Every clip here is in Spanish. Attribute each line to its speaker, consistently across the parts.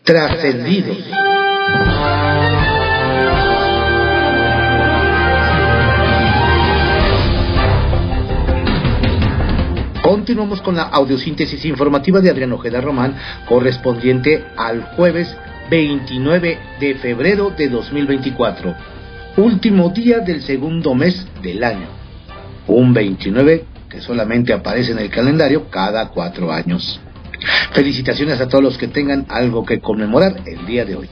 Speaker 1: Trascendidos. Continuamos con la audiosíntesis informativa de Adrián Ojeda Román, correspondiente al jueves 29 de febrero de 2024, último día del segundo mes del año. Un 29 que solamente aparece en el calendario cada 4 años. Felicitaciones a todos los que tengan algo que conmemorar el día de hoy.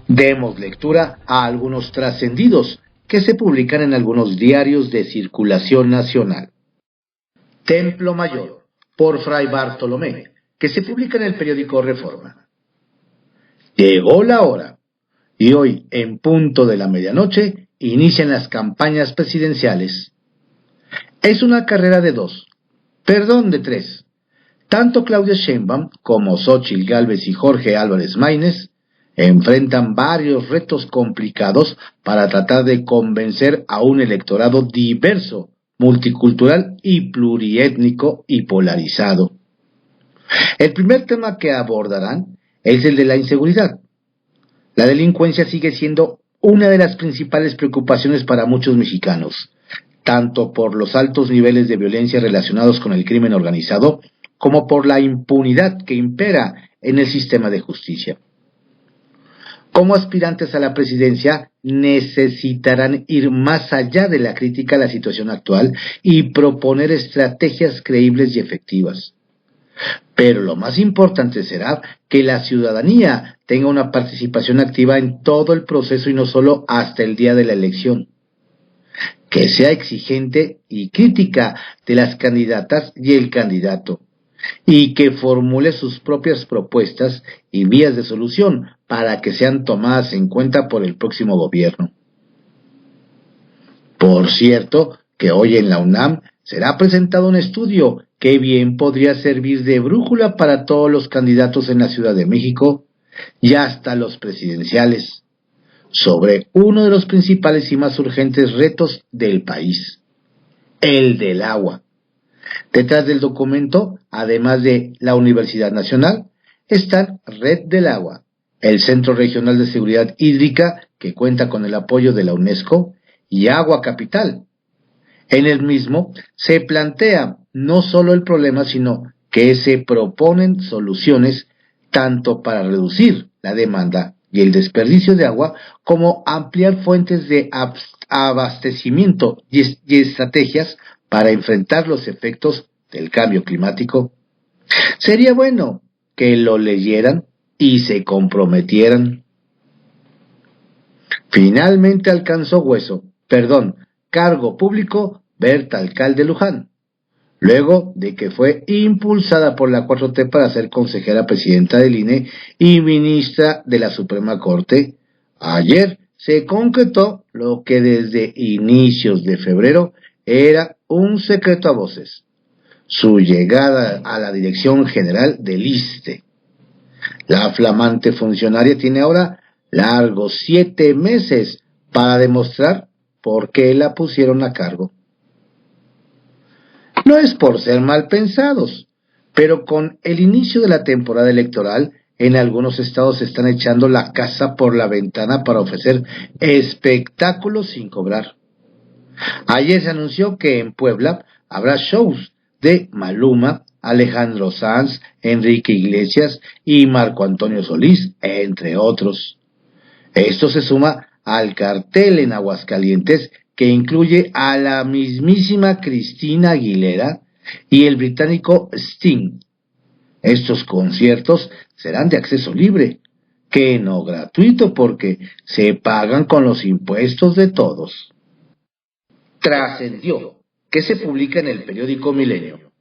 Speaker 1: Demos lectura a algunos trascendidos que se publican en algunos diarios de circulación nacional. Templo Mayor, por Fray Bartolomé, que se publica en el periódico Reforma. Llegó la hora, y hoy, en punto de la medianoche, inician las campañas presidenciales. Es una carrera de 3. Tanto Claudia Sheinbaum como Xóchitl Gálvez y Jorge Álvarez Maínez enfrentan varios retos complicados para tratar de convencer a un electorado diverso, multicultural y pluriétnico y polarizado. El primer tema que abordarán es el de la inseguridad. La delincuencia sigue siendo una de las principales preocupaciones para muchos mexicanos, tanto por los altos niveles de violencia relacionados con el crimen organizado, como por la impunidad que impera en el sistema de justicia. Como aspirantes a la presidencia, necesitarán ir más allá de la crítica a la situación actual y proponer estrategias creíbles y efectivas. Pero lo más importante será que la ciudadanía tenga una participación activa en todo el proceso y no solo hasta el día de la elección. Que sea exigente y crítica de las candidatas y el candidato, y que formule sus propias propuestas y vías de solución para que sean tomadas en cuenta por el próximo gobierno. Por cierto, que hoy en la UNAM será presentado un estudio que bien podría servir de brújula para todos los candidatos en la Ciudad de México y hasta los presidenciales, sobre uno de los principales y más urgentes retos del país, el del agua. Detrás del documento, además de la Universidad Nacional, están Red del Agua, el Centro Regional de Seguridad Hídrica, que cuenta con el apoyo de la UNESCO, y Agua Capital. En el mismo se plantea no solo el problema, sino que se proponen soluciones tanto para reducir la demanda y el desperdicio de agua, como ampliar fuentes de abastecimiento y estrategias para enfrentar los efectos del cambio climático. Sería bueno que lo leyeran y se comprometieran. Finalmente alcanzó cargo público Berta Alcalde Luján, luego de que fue impulsada por la 4T para ser consejera presidenta del INE y ministra de la Suprema Corte. Ayer se concretó lo que desde inicios de febrero era un secreto a voces: su llegada a la dirección general del ISSSTE. La flamante funcionaria tiene ahora largos 7 meses para demostrar por qué la pusieron a cargo. No es por ser mal pensados, pero con el inicio de la temporada electoral, en algunos estados se están echando la casa por la ventana para ofrecer espectáculos sin cobrar. Ayer se anunció que en Puebla habrá shows de Maluma, Alejandro Sanz, Enrique Iglesias y Marco Antonio Solís, entre otros. Esto se suma al cartel en Aguascalientes, que incluye a la mismísima Cristina Aguilera y el británico Sting. Estos conciertos serán de acceso libre, que no gratuito, porque se pagan con los impuestos de todos. Trascendió, que se publica en el periódico Milenio.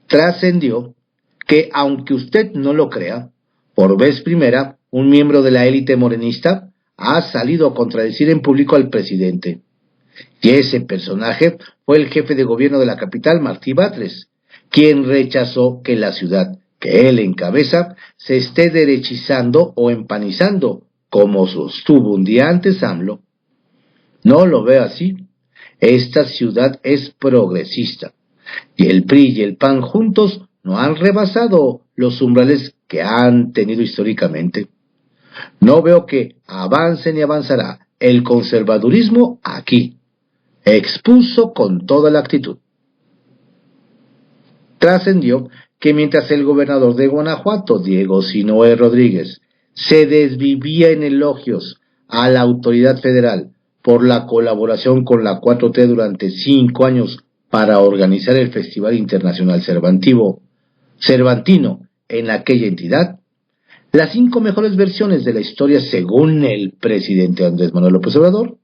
Speaker 1: Trascendió que, aunque usted no lo crea, por vez primera, un miembro de la élite morenista ha salido a contradecir en público al presidente. Y ese personaje fue el jefe de gobierno de la capital, Martí Batres, quien rechazó que la ciudad que él encabeza se esté derechizando o empanizando, como sostuvo un día antes AMLO. No lo veo así. Esta ciudad es progresista, y el PRI y el PAN juntos no han rebasado los umbrales que han tenido históricamente. No veo que avance ni avanzará el conservadurismo aquí, expuso con toda la actitud. Trascendió que mientras el gobernador de Guanajuato, Diego Sinoé Rodríguez, se desvivía en elogios a la autoridad federal por la colaboración con la 4T durante 5 años para organizar el Festival Internacional Cervantino en aquella entidad, las 5 mejores versiones de la historia según el presidente Andrés Manuel López Obrador,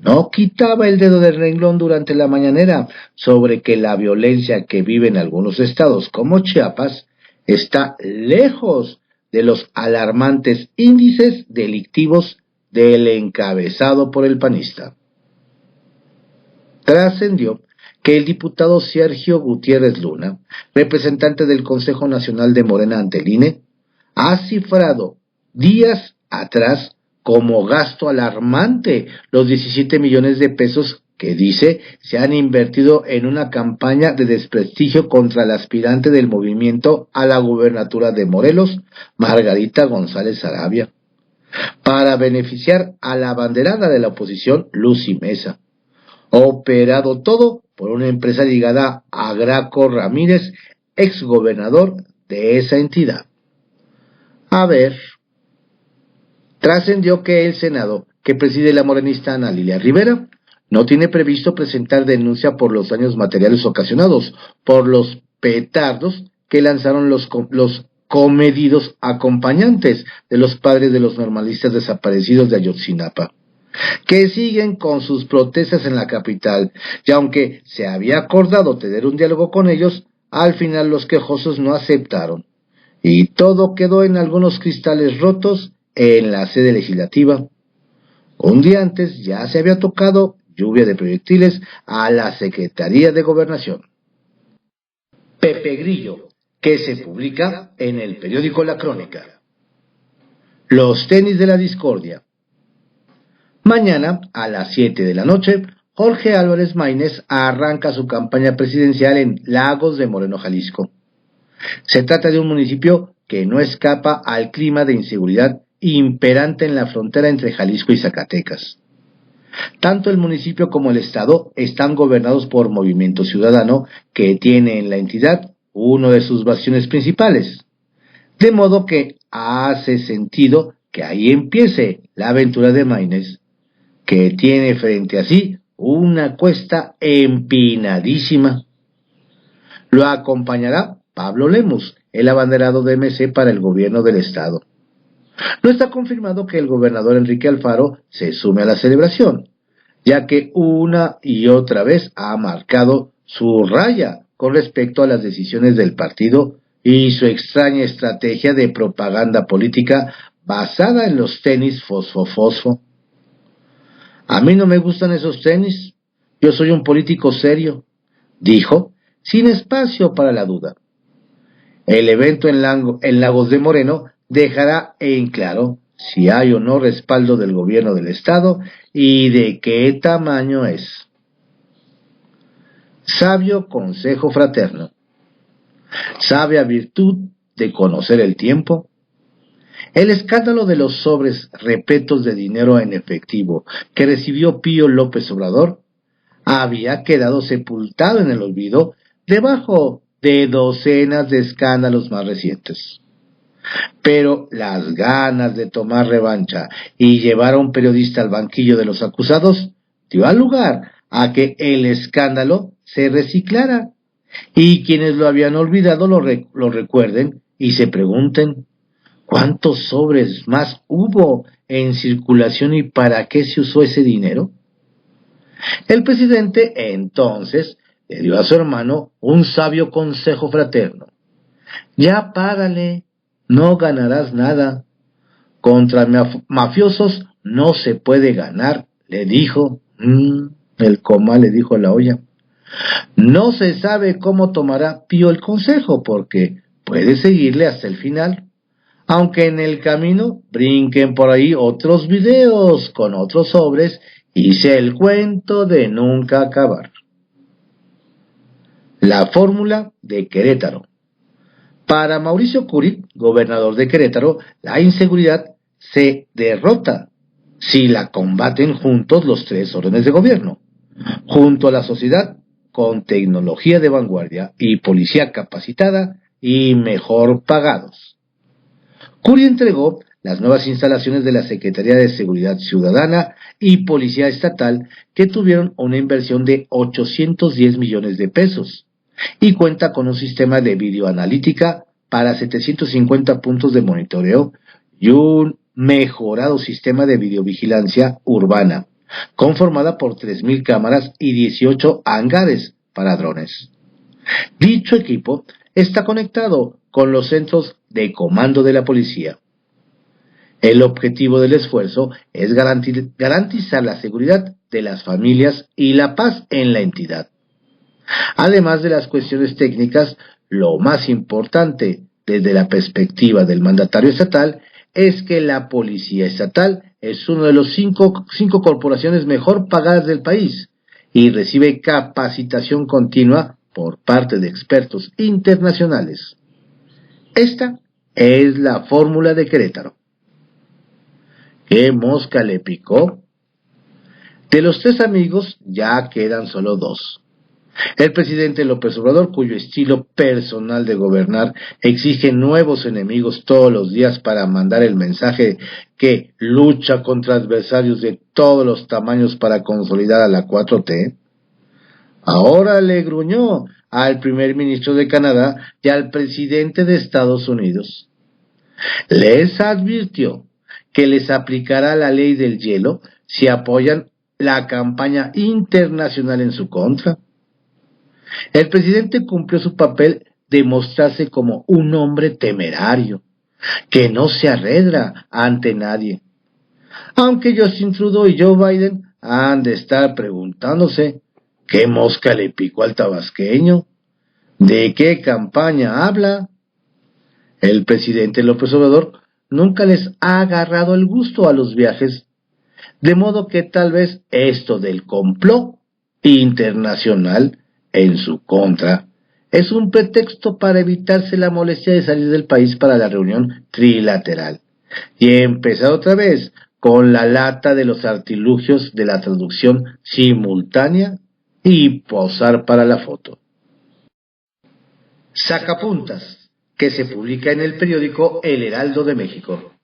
Speaker 1: no quitaba el dedo del renglón durante la mañanera sobre que la violencia que vive en algunos estados como Chiapas está lejos de los alarmantes índices delictivos del encabezado por el panista. Trascendió que el diputado Sergio Gutiérrez Luna, representante del Consejo Nacional de Morena ante el INE, ha cifrado días atrás como gasto alarmante los 17 millones de pesos que dice se han invertido en una campaña de desprestigio contra el aspirante del movimiento a la gubernatura de Morelos, Margarita González Sarabia, para beneficiar a la abanderada de la oposición, Lucy Mesa. Operado todo por una empresa ligada a Graco Ramírez, exgobernador de esa entidad. A ver, trascendió que el Senado, que preside la morenista Ana Lilia Rivera, no tiene previsto presentar denuncia por los daños materiales ocasionados por los petardos que lanzaron los comedidos acompañantes de los padres de los normalistas desaparecidos de Ayotzinapa, que siguen con sus protestas en la capital, y aunque se había acordado tener un diálogo con ellos, al final los quejosos no aceptaron, y todo quedó en algunos cristales rotos en la sede legislativa. Un día antes ya se había tocado lluvia de proyectiles a la Secretaría de Gobernación. Pepe Grillo, que se publica en el periódico La Crónica. Los tenis de la discordia. Mañana, a las 7 de la noche, Jorge Álvarez Maínez arranca su campaña presidencial en Lagos de Moreno, Jalisco. Se trata de un municipio que no escapa al clima de inseguridad imperante en la frontera entre Jalisco y Zacatecas. Tanto el municipio como el estado están gobernados por Movimiento Ciudadano, que tiene en la entidad uno de sus bastiones principales. De modo que hace sentido que ahí empiece la aventura de Maínez, que tiene frente a sí una cuesta empinadísima. Lo acompañará Pablo Lemus, el abanderado de MC para el gobierno del estado. No está confirmado que el gobernador Enrique Alfaro se sume a la celebración, ya que una y otra vez ha marcado su raya con respecto a las decisiones del partido y su extraña estrategia de propaganda política basada en los tenis fosfo-fosfo. A mí no me gustan esos tenis, yo soy un político serio, dijo, sin espacio para la duda. El evento en Lagos de Moreno dejará en claro si hay o no respaldo del gobierno del estado y de qué tamaño es. Sabio consejo fraterno. Sabia virtud de conocer el tiempo. El escándalo de los sobres repletos de dinero en efectivo que recibió Pío López Obrador había quedado sepultado en el olvido debajo de docenas de escándalos más recientes. Pero las ganas de tomar revancha y llevar a un periodista al banquillo de los acusados dio lugar a que el escándalo se reciclara y quienes lo habían olvidado lo recuerden y se pregunten ¿cuántos sobres más hubo en circulación y para qué se usó ese dinero? El presidente entonces le dio a su hermano un sabio consejo fraterno. Ya págale, no ganarás nada. Contra mafiosos no se puede ganar, le dijo. El comal le dijo a la olla. No se sabe cómo tomará Pío el consejo, porque puede seguirle hasta el final, aunque en el camino brinquen por ahí otros videos con otros sobres y sea el cuento de nunca acabar. La fórmula de Querétaro. Para Mauricio Curi, gobernador de Querétaro, la inseguridad se derrota si la combaten juntos los tres órdenes de gobierno, junto a la sociedad, con tecnología de vanguardia y policía capacitada y mejor pagados. Curi entregó las nuevas instalaciones de la Secretaría de Seguridad Ciudadana y Policía Estatal, que tuvieron una inversión de 810 millones de pesos y cuenta con un sistema de videoanalítica para 750 puntos de monitoreo y un mejorado sistema de videovigilancia urbana, conformada por 3.000 cámaras y 18 hangares para drones. Dicho equipo está conectado con los centros de comando de la policía. El objetivo del esfuerzo es garantizar la seguridad de las familias y la paz en la entidad. Además de las cuestiones técnicas, lo más importante desde la perspectiva del mandatario estatal es que la Policía Estatal es una de las cinco corporaciones mejor pagadas del país y recibe capacitación continua por parte de expertos internacionales. Esta es la fórmula de Querétaro. ¿Qué mosca le picó? De los tres amigos ya quedan solo dos. El presidente López Obrador, cuyo estilo personal de gobernar exige nuevos enemigos todos los días para mandar el mensaje que lucha contra adversarios de todos los tamaños para consolidar a la 4T. Ahora le gruñó al primer ministro de Canadá y al presidente de Estados Unidos. Les advirtió que les aplicará la ley del hielo si apoyan la campaña internacional en su contra. El presidente cumplió su papel de mostrarse como un hombre temerario, que no se arredra ante nadie. Aunque Justin Trudeau y Joe Biden han de estar preguntándose ¿qué mosca le picó al tabasqueño? ¿De qué campaña habla? El presidente López Obrador nunca les ha agarrado el gusto a los viajes, de modo que tal vez esto del complot internacional en su contra es un pretexto para evitarse la molestia de salir del país para la reunión trilateral y empezar otra vez con la lata de los artilugios de la traducción simultánea y posar para la foto. Sacapuntas, que se publica en el periódico El Heraldo de México.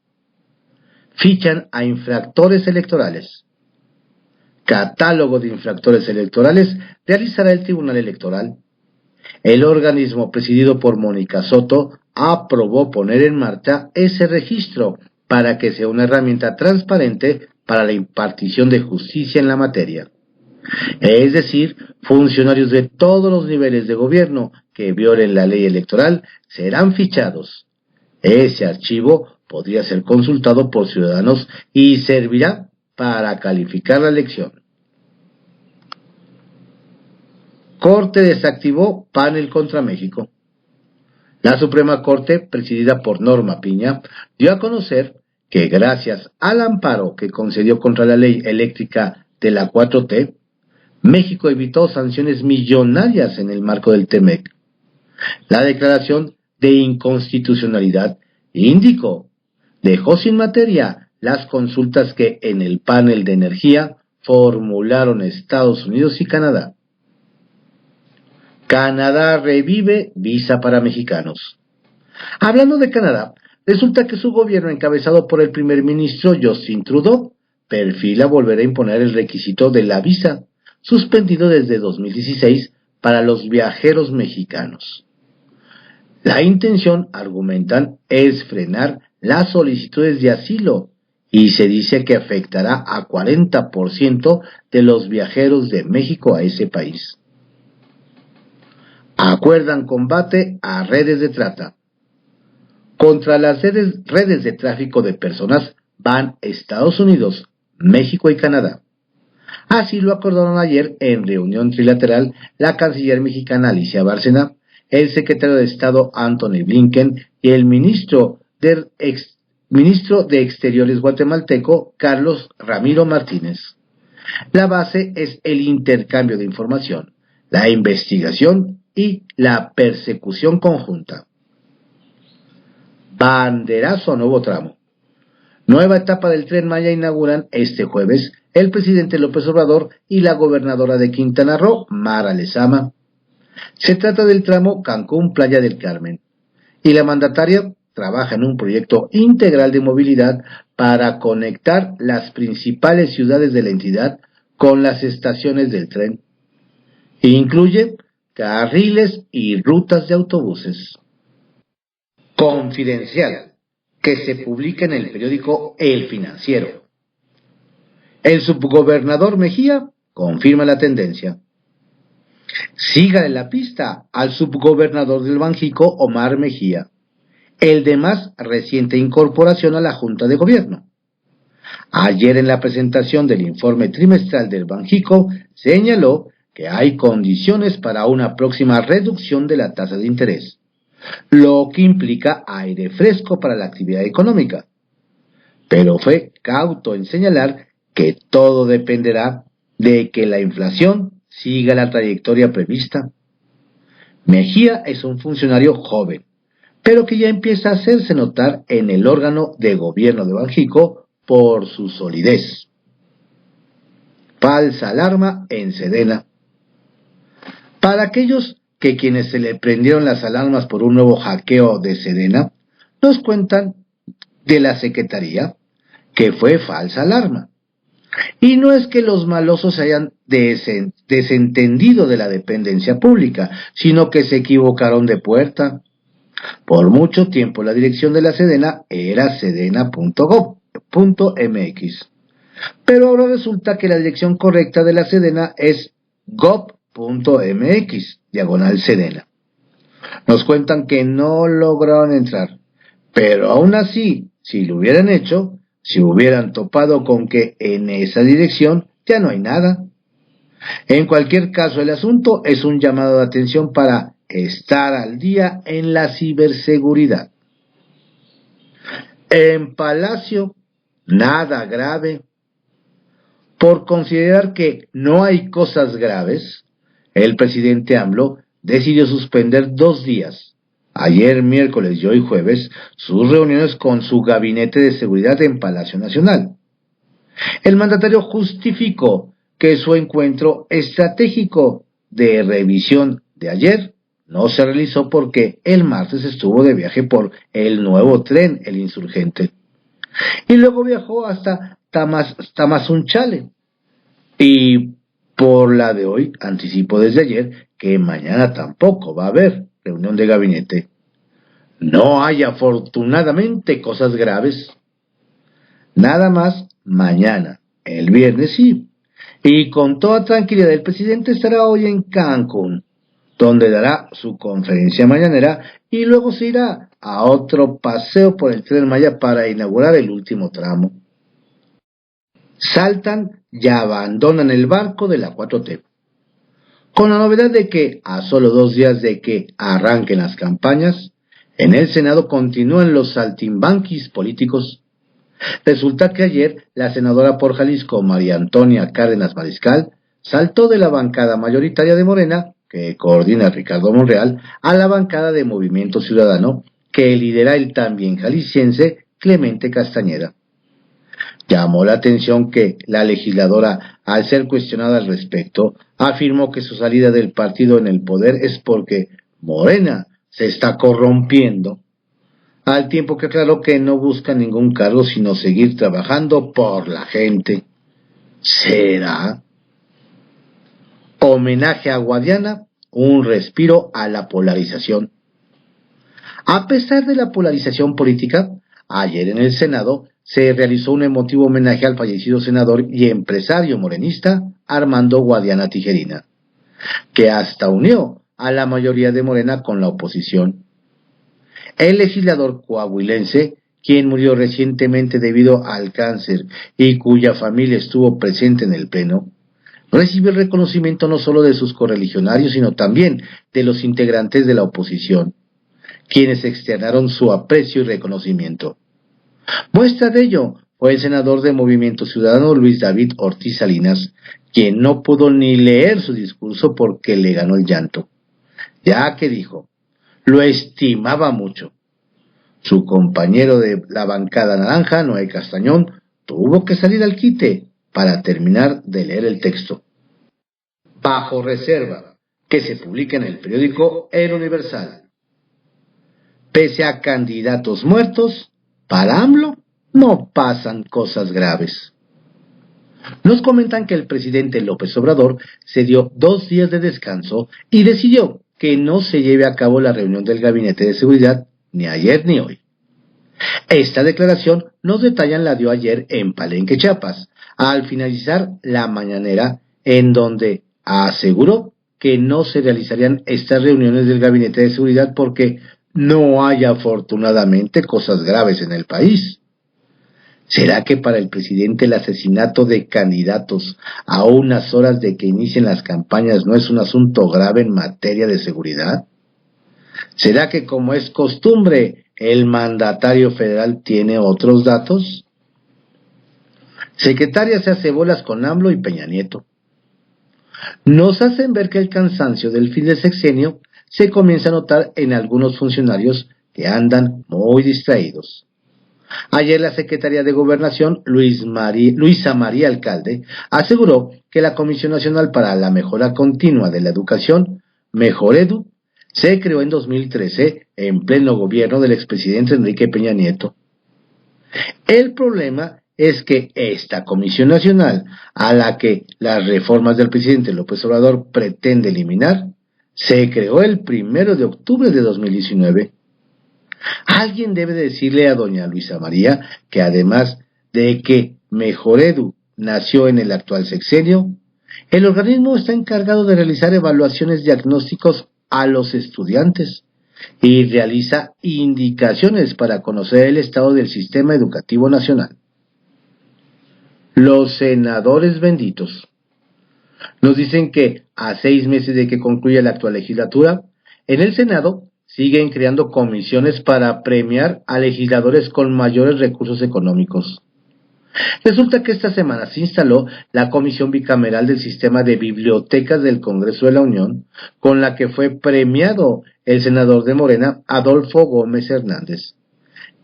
Speaker 1: Fichan a infractores electorales. Catálogo de infractores electorales realizará el Tribunal Electoral. El organismo presidido por Mónica Soto aprobó poner en marcha ese registro para que sea una herramienta transparente para la impartición de justicia en la materia. Es decir, funcionarios de todos los niveles de gobierno que violen la ley electoral serán fichados. Ese archivo podría ser consultado por ciudadanos y servirá para calificar la elección. Corte desactivó panel contra México. La Suprema Corte, presidida por Norma Piña, dio a conocer que gracias al amparo que concedió contra la ley eléctrica de la 4T, México evitó sanciones millonarias en el marco del TEMEC. La declaración de inconstitucionalidad dejó sin materia las consultas que en el panel de energía formularon Estados Unidos y Canadá. Canadá revive visa para mexicanos. Hablando de Canadá, resulta que su gobierno, encabezado por el primer ministro Justin Trudeau, perfila volver a imponer el requisito de la visa, suspendido desde 2016 para los viajeros mexicanos. La intención, argumentan, es frenar las solicitudes de asilo y se dice que afectará a 40% de los viajeros de México a ese país. Acuerdan combate a redes de trata. Contra las redes de tráfico de personas van Estados Unidos, México y Canadá. Así lo acordaron ayer en reunión trilateral la canciller mexicana Alicia Bárcena, el secretario de Estado Antony Blinken y el ministro de Exteriores guatemalteco Carlos Ramiro Martínez. La base es el intercambio de información, la investigación y la persecución conjunta. banderazo a nuevo tramo. Nueva etapa del Tren Maya inauguran este jueves el presidente López Obrador y la gobernadora de Quintana Roo, Mara Lezama. Se trata del tramo Cancún-Playa del Carmen, y la mandataria trabaja en un proyecto integral de movilidad para conectar las principales ciudades de la entidad con las estaciones del tren. Incluye carriles y rutas de autobuses. Confidencial, que se publica en el periódico El Financiero. El subgobernador Mejía confirma la tendencia. Sígale la pista al subgobernador del Banjico, Omar Mejía, el de más reciente incorporación a la Junta de Gobierno. Ayer, en la presentación del informe trimestral del Banjico, señaló que hay condiciones para una próxima reducción de la tasa de interés, lo que implica aire fresco para la actividad económica. Pero fue cauto en señalar que todo dependerá de que la inflación siga la trayectoria prevista. Mejía es un funcionario joven, pero que ya empieza a hacerse notar en el órgano de gobierno de Banjico por su solidez. Falsa alarma en Sedena. Para aquellos que quienes se le prendieron las alarmas por un nuevo hackeo de Sedena, nos cuentan de la Secretaría que fue falsa alarma. Y no es que los malosos se hayan desentendido de la dependencia pública, sino que se equivocaron de puerta. Por mucho tiempo la dirección de la Sedena era sedena.gov.mx, pero ahora resulta que la dirección correcta de la Sedena es gov.mx/Sedena. Nos cuentan que no lograron entrar, pero aún así, si lo hubieran hecho, si hubieran topado con que en esa dirección ya no hay nada. En cualquier caso, el asunto es un llamado de atención para estar al día en la ciberseguridad. En Palacio, nada grave. Por considerar que no hay cosas graves, el presidente AMLO decidió suspender 2 días, ayer miércoles y hoy jueves, sus reuniones con su gabinete de seguridad en Palacio Nacional. El mandatario justificó que su encuentro estratégico de revisión de ayer no se realizó porque el martes estuvo de viaje por el nuevo tren El Insurgente y luego viajó hasta Tamazunchale. Y por la de hoy anticipo desde ayer que mañana tampoco va a haber reunión de gabinete. No hay afortunadamente cosas graves. Nada más mañana, el viernes sí. Y con toda tranquilidad el presidente estará hoy en Cancún, donde dará su conferencia mañanera y luego se irá a otro paseo por el Tren Maya para inaugurar el último tramo. Saltan y abandonan el barco de la 4T, con la novedad de que a solo 2 días de que arranquen las campañas, en el Senado continúan los saltimbanquis políticos. Resulta que ayer la senadora por Jalisco, María Antonia Cárdenas Mariscal, saltó de la bancada mayoritaria de Morena, que coordina Ricardo Monreal, a la bancada de Movimiento Ciudadano, que lidera el también jalisciense Clemente Castañeda. Llamó la atención que la legisladora, al ser cuestionada al respecto, afirmó que su salida del partido en el poder es porque Morena se está corrompiendo, al tiempo que aclaró que no busca ningún cargo sino seguir trabajando por la gente. ¿Será? Homenaje a Guadiana, un respiro a la polarización. A pesar de la polarización política, ayer en el Senado se realizó un emotivo homenaje al fallecido senador y empresario morenista Armando Guadiana Tijerina, que hasta unió a la mayoría de Morena con la oposición. El legislador coahuilense, quien murió recientemente debido al cáncer y cuya familia estuvo presente en el pleno, recibió el reconocimiento no solo de sus correligionarios, sino también de los integrantes de la oposición, quienes externaron su aprecio y reconocimiento. Muestra de ello fue el senador de Movimiento Ciudadano Luis David Ortiz Salinas, quien no pudo ni leer su discurso porque le ganó el llanto, ya que dijo, lo estimaba mucho. Su compañero de la bancada naranja, Noé Castañón, tuvo que salir al quite para terminar de leer el texto. Bajo reserva, que se publica en el periódico El Universal. Pese a candidatos muertos, para AMLO no pasan cosas graves. Nos comentan que el presidente López Obrador se dio 2 días de descanso y decidió que no se lleve a cabo la reunión del Gabinete de Seguridad ni ayer ni hoy. Esta declaración nos detallan la dio ayer en Palenque, Chiapas, al finalizar la mañanera, en donde aseguró que no se realizarían estas reuniones del Gabinete de Seguridad porque no hay afortunadamente cosas graves en el país. ¿Será que para el presidente el asesinato de candidatos a unas horas de que inicien las campañas no es un asunto grave en materia de seguridad? ¿Será que, como es costumbre, el mandatario federal tiene otros datos? Secretaria se hace bolas con AMLO y Peña Nieto. Nos hacen ver que el cansancio del fin de sexenio se comienza a notar en algunos funcionarios que andan muy distraídos. Ayer la Secretaría de Gobernación, Luisa María Alcalde, aseguró que la Comisión Nacional para la Mejora Continua de la Educación, Mejoredu, se creó en 2013 en pleno gobierno del expresidente Enrique Peña Nieto. El problema es que esta Comisión Nacional, a la que las reformas del presidente López Obrador pretende eliminar, se creó el 1 de octubre de 2019. Alguien debe decirle a doña Luisa María que además de que Mejoredu nació en el actual sexenio, el organismo está encargado de realizar evaluaciones diagnósticos a los estudiantes y realiza indicaciones para conocer el estado del sistema educativo nacional. Los senadores benditos. Nos dicen que a 6 meses de que concluya la actual legislatura, en el Senado siguen creando comisiones para premiar a legisladores con mayores recursos económicos. Resulta que esta semana se instaló la Comisión Bicameral del Sistema de Bibliotecas del Congreso de la Unión, con la que fue premiado el senador de Morena, Adolfo Gómez Hernández,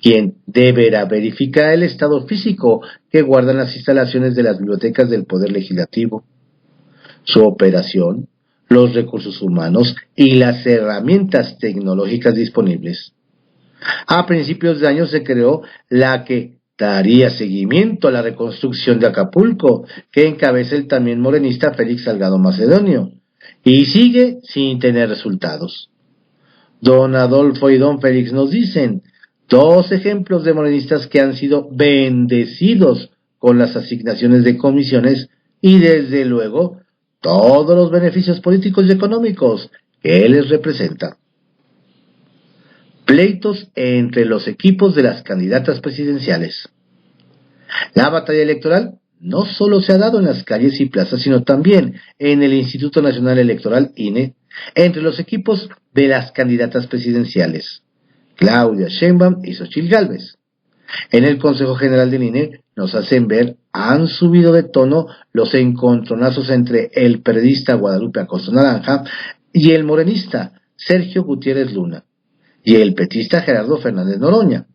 Speaker 1: quien deberá verificar el estado físico que guardan las instalaciones de las bibliotecas del Poder Legislativo, su operación, los recursos humanos y las herramientas tecnológicas disponibles. A principios de año se creó la que daría seguimiento a la reconstrucción de Acapulco, que encabeza el también morenista Félix Salgado Macedonio, y sigue sin tener resultados. Don Adolfo y don Félix nos dicen 2 ejemplos de morenistas que han sido bendecidos con las asignaciones de comisiones y desde luego todos los beneficios políticos y económicos que les representan. Pleitos entre los equipos de las candidatas presidenciales. La batalla electoral no solo se ha dado en las calles y plazas, sino también en el Instituto Nacional Electoral, INE, entre los equipos de las candidatas presidenciales, Claudia Sheinbaum y Xochitl Gálvez. En el Consejo General del INE nos hacen ver han subido de tono los encontronazos entre el periodista Guadalupe Acosta Naranja y el morenista Sergio Gutiérrez Luna y el petista Gerardo Fernández Noroña.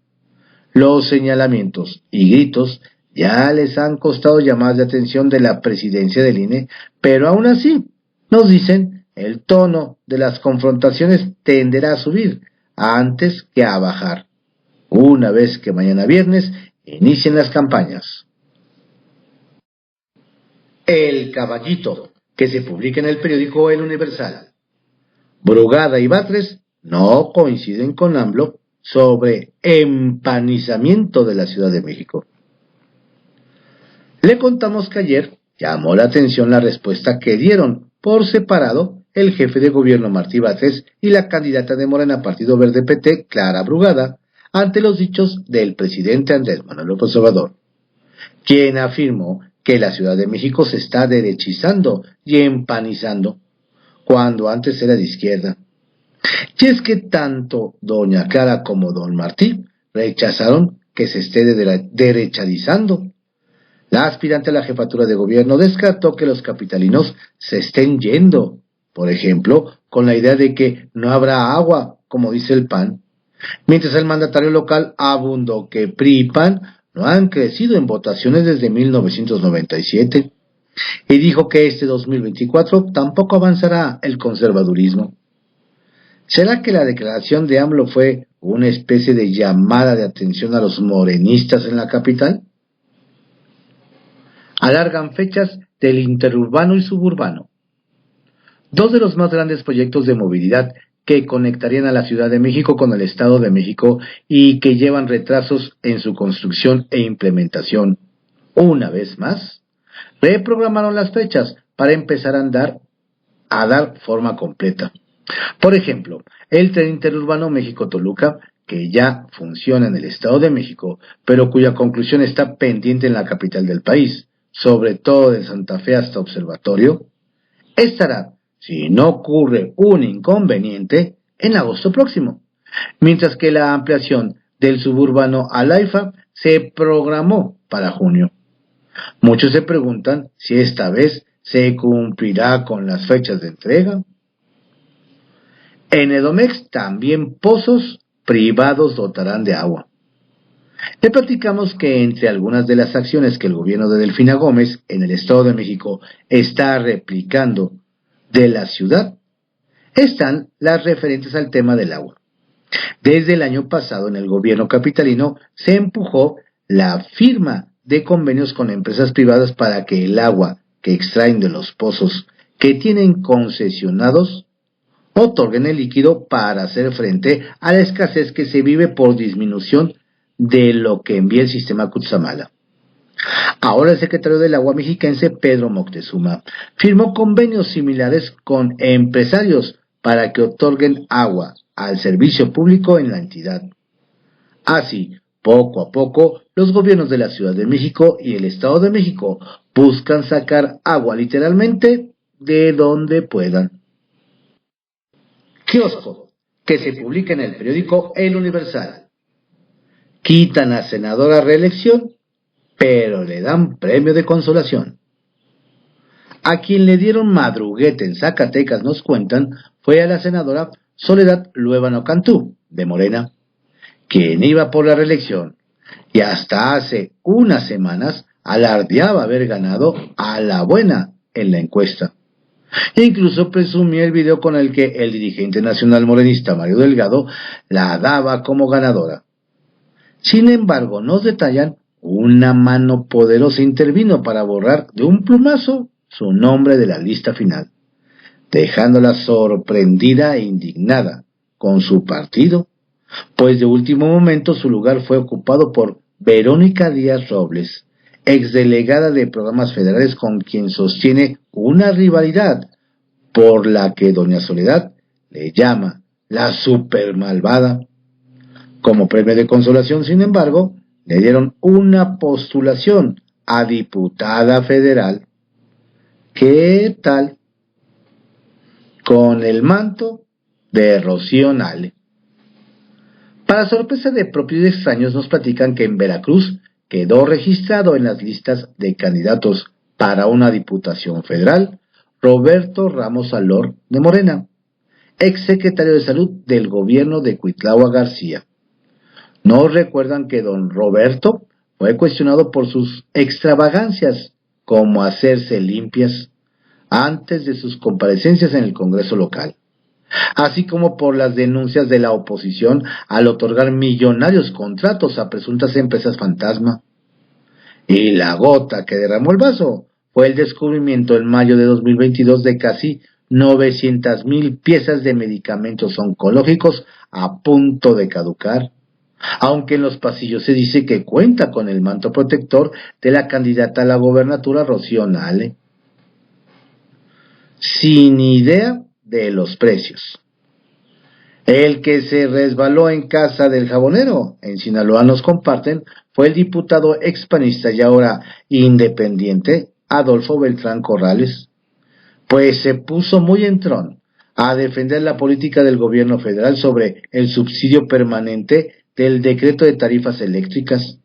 Speaker 1: Los señalamientos y gritos ya les han costado llamadas de atención de la presidencia del INE, pero aún así, nos dicen, el tono de las confrontaciones tenderá a subir antes que a bajar, una vez que mañana viernes inicien las campañas. El Caballito, que se publica en el periódico El Universal. Brugada y Batres no coinciden con AMLO sobre empanizamiento de la Ciudad de México. Le contamos que ayer llamó la atención la respuesta que dieron por separado el jefe de gobierno Martí Batres y la candidata de Morena Partido Verde PT, Clara Brugada, ante los dichos del presidente Andrés Manuel López Obrador, quien afirmó que la Ciudad de México se está derechizando y empanizando, cuando antes era de izquierda. Y es que tanto doña Clara como don Martí rechazaron que se esté derechizando. La aspirante a la jefatura de gobierno descartó que los capitalinos se estén yendo, por ejemplo, con la idea de que no habrá agua, como dice el PAN, Mientras el mandatario local abundó que PRI y PAN no han crecido en votaciones desde 1997 y dijo que este 2024 tampoco avanzará el conservadurismo. ¿Será que la declaración de AMLO fue una especie de llamada de atención a los morenistas en la capital? Alargan fechas del interurbano y suburbano. Dos de los más grandes proyectos de movilidad que conectarían a la Ciudad de México con el Estado de México y que llevan retrasos en su construcción e implementación. Una vez más, reprogramaron las fechas para empezar a dar forma completa. Por ejemplo, el tren interurbano México-Toluca, que ya funciona en el Estado de México, pero cuya conclusión está pendiente en la capital del país, sobre todo de Santa Fe hasta Observatorio, estará, si no ocurre un inconveniente, en agosto próximo, mientras que la ampliación del suburbano al AIFA se programó para junio. Muchos se preguntan si esta vez se cumplirá con las fechas de entrega. En Edomex también pozos privados dotarán de agua. Le platicamos que entre algunas de las acciones que el gobierno de Delfina Gómez en el Estado de México está replicando de la ciudad están las referentes al tema del agua. Desde el año pasado en el gobierno capitalino se empujó la firma de convenios con empresas privadas para que el agua que extraen de los pozos que tienen concesionados otorguen el líquido para hacer frente a la escasez que se vive por disminución de lo que envía el sistema Cutzamala. Ahora el secretario del Agua mexiquense, Pedro Moctezuma, firmó convenios similares con empresarios para que otorguen agua al servicio público en la entidad. Así, poco a poco, los gobiernos de la Ciudad de México y el Estado de México buscan sacar agua literalmente de donde puedan. Kiosco, que se publica en el periódico El Universal. Quitan a senadora reelección, pero le dan premio de consolación. A quien le dieron madruguete en Zacatecas, nos cuentan, fue a la senadora Soledad Luébano Cantú, de Morena, quien iba por la reelección, y hasta hace unas semanas alardeaba haber ganado a la buena en la encuesta. E incluso presumía el video con el que el dirigente nacional morenista Mario Delgado la daba como ganadora. Sin embargo, nos detallan, una mano poderosa intervino para borrar de un plumazo su nombre de la lista final, dejándola sorprendida e indignada con su partido, pues de último momento su lugar fue ocupado por Verónica Díaz Robles, exdelegada de programas federales con quien sostiene una rivalidad por la que doña Soledad le llama la super malvada. Como premio de consolación, sin embargo, le dieron una postulación a diputada federal. ¿Qué tal? Con el manto de Rocío Nale. Para sorpresa de propios y extraños, nos platican que en Veracruz quedó registrado en las listas de candidatos para una diputación federal Roberto Ramos Alor de Morena, exsecretario de Salud del gobierno de Cuitláhuac García. ¿No recuerdan que don Roberto fue cuestionado por sus extravagancias, como hacerse limpias, antes de sus comparecencias en el Congreso local, así como por las denuncias de la oposición al otorgar millonarios contratos a presuntas empresas fantasma? Y la gota que derramó el vaso fue el descubrimiento en mayo de 2022 de casi 900,000 piezas de medicamentos oncológicos a punto de caducar, aunque en los pasillos se dice que cuenta con el manto protector de la candidata a la gobernatura Rocío Nale. Sin idea de los precios. El que se resbaló en casa del jabonero, en Sinaloa, nos comparten, fue el diputado expanista y ahora independiente, Adolfo Beltrán Corrales, pues se puso muy entrón a defender la política del gobierno federal sobre el subsidio permanente del decreto de tarifas eléctricas.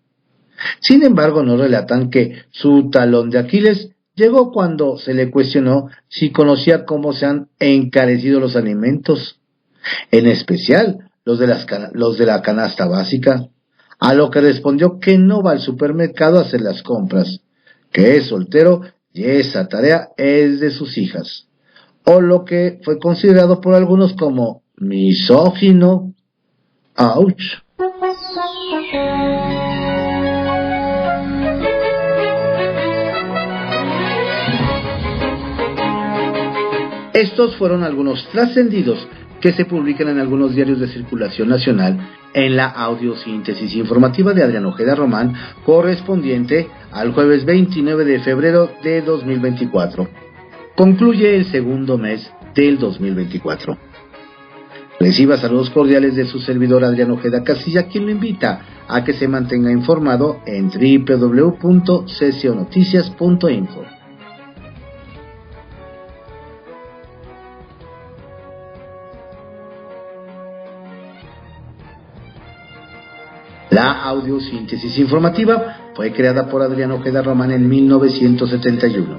Speaker 1: Sin embargo, nos relatan que su talón de Aquiles llegó cuando se le cuestionó si conocía cómo se han encarecido los alimentos, en especial los de la canasta básica, a lo que respondió que no va al supermercado a hacer las compras, que es soltero y esa tarea es de sus hijas, o lo que fue considerado por algunos como misógino. ¡Auch! Estos fueron algunos trascendidos que se publican en algunos diarios de circulación nacional en la audiosíntesis informativa de Adrián Ojeda Román, correspondiente al jueves 29 de febrero de 2024. Concluye el segundo mes del 2024. Reciba saludos cordiales de su servidor Adrián Ojeda Casilla, quien lo invita a que se mantenga informado en www.ccionoticias.info. La audiosíntesis informativa fue creada por Adrián Ojeda Román en 1971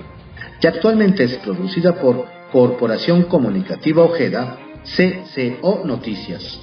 Speaker 1: y actualmente es producida por Corporación Comunicativa Ojeda, CCO Noticias.